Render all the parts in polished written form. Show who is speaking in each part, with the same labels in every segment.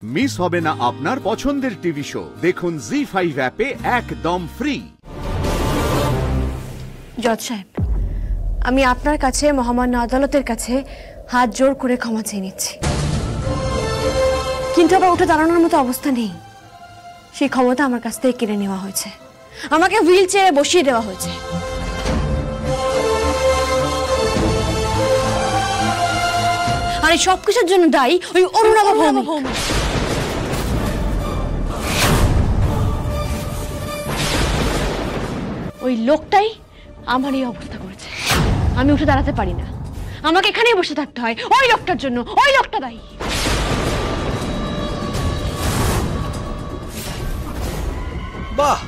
Speaker 1: Miss হবে না আপনার পছন্দের টিভি শো। দেখুন জি5 অ্যাপে একদম ফ্রি।
Speaker 2: জজ সাহেব, আমি আপনার কাছে মহামান্য আদালতের কাছে হাত জোর করে ক্ষমা চেয়ে নিচ্ছি, কিন্তু আবার উঠে দাঁড়ানোর মতো অবস্থা নেই। সেই ক্ষমতা আমার কাছ থেকে কেড়ে নেওয়া হয়েছে, আমাকে হুইল চেয়ারে বসিয়ে দেওয়া হয়েছে। আর এই সবকিছুর জন্য দায়ী ওই অরুণাভ ভৌমিক। ওই লোকটাই আমার এই অবস্থা করেছে। আমি উঠে দাঁড়াতে পারি না, আমাকে এখানেই বসে থাকতে হয় ওই লোকটার জন্য। ওই লোকটা দায়ী।
Speaker 3: বাহ,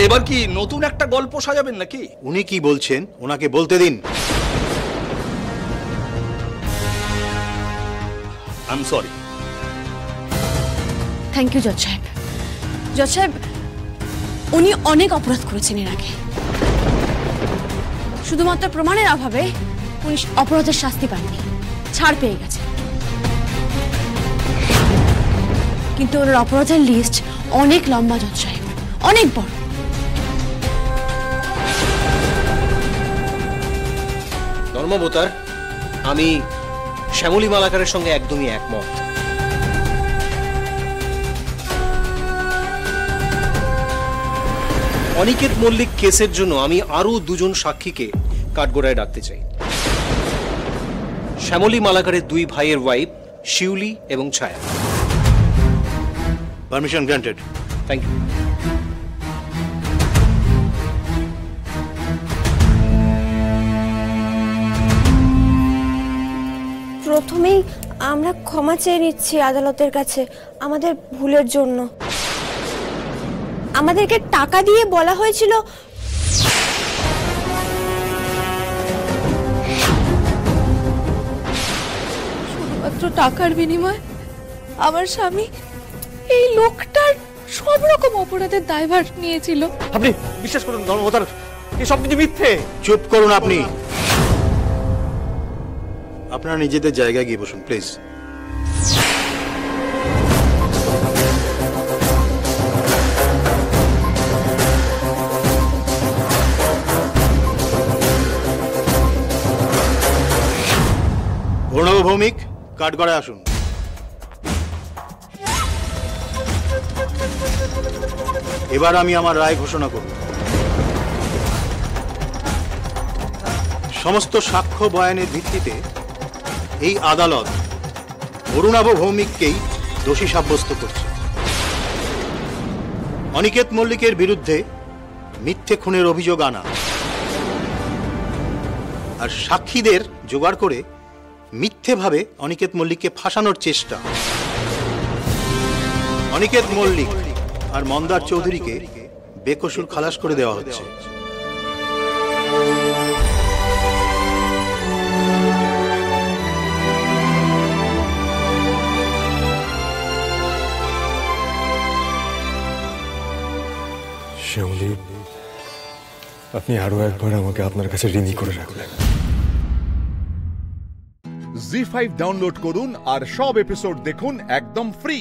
Speaker 3: এবার কি নতুন একটা গল্প সাজাবেন নাকি?
Speaker 4: উনি কি বলছেন ওনাকে বলতে দিন।
Speaker 3: I am sorry.
Speaker 2: Thank you জজ সাহেব। জজ সাহেব, উনি অনেক অপরাধ করেছেন এর আগে, শুধুমাত্র প্রমাণের অভাবে উনি অপরাধের শাস্তি পাননি, ছাড় পেয়ে গেছে। কিন্তু ওনার অপরাধের লিস্ট অনেক লম্বা জজ সাহেব, অনেক বড়।
Speaker 5: ধর্মাবতার, আমি শ্যামলী মালাকারের সঙ্গে একদমই একমত। অনিকেত মল্লিক কেসের জন্য আমি আরো দুজন সাক্ষীকে কাঠগড়ায় ডাকতে চাই। শ্যামলী মালাকারের দুই ভাইয়ের ওয়াইফ শিউলি এবং Chhaya.
Speaker 4: Permission granted.
Speaker 5: Thank you.
Speaker 2: প্রথমেই আমরা ক্ষমা চেয়ে নিচ্ছি আদালতের কাছে আমাদের ভুলের জন্য। আমাদেরকে টাকা দিয়ে বলা হয়েছিল শুধুমাত্র টাকার বিনিময়ে আমার স্বামী এই লোকটার সব রকম অপরাধের দায়ভার নিয়েছিল।
Speaker 6: আপনি বিশ্বাস করুন ধর্মবতার, এসব কিছু মিথ্যে।
Speaker 4: চুপ করুন আপনি। আপনারা নিজেদের জায়গায় গিয়ে বসুন প্লিজ। অরুণাভ ভৌমিক, কাঠগড়ায় আসুন। এবার আমি আমার রায় ঘোষণা করব। সমস্ত সাক্ষ্য বয়ানের ভিত্তিতে এই আদালত অরুণাভ ভৌমিককেই দোষী সাব্যস্ত করছে। অনিকেত মল্লিকের বিরুদ্ধে মিথ্যে খুনের অভিযোগ আনা আর সাক্ষীদের জোগাড় করে মিথ্যেভাবে অনিকেত মল্লিককে ফাঁসানোর চেষ্টা। অনিকেত মল্লিক আর মন্দার চৌধুরীকে বেকসুর খালাস করে দেওয়া হচ্ছে।
Speaker 6: শ্যামলী, আপনি আরো একবার আমাকে আপনার কাছে ঋণী করে রাখলেন।
Speaker 1: জি5 ডাউনলোড করুন আর সব এপিসোড দেখুন একদম ফ্রি।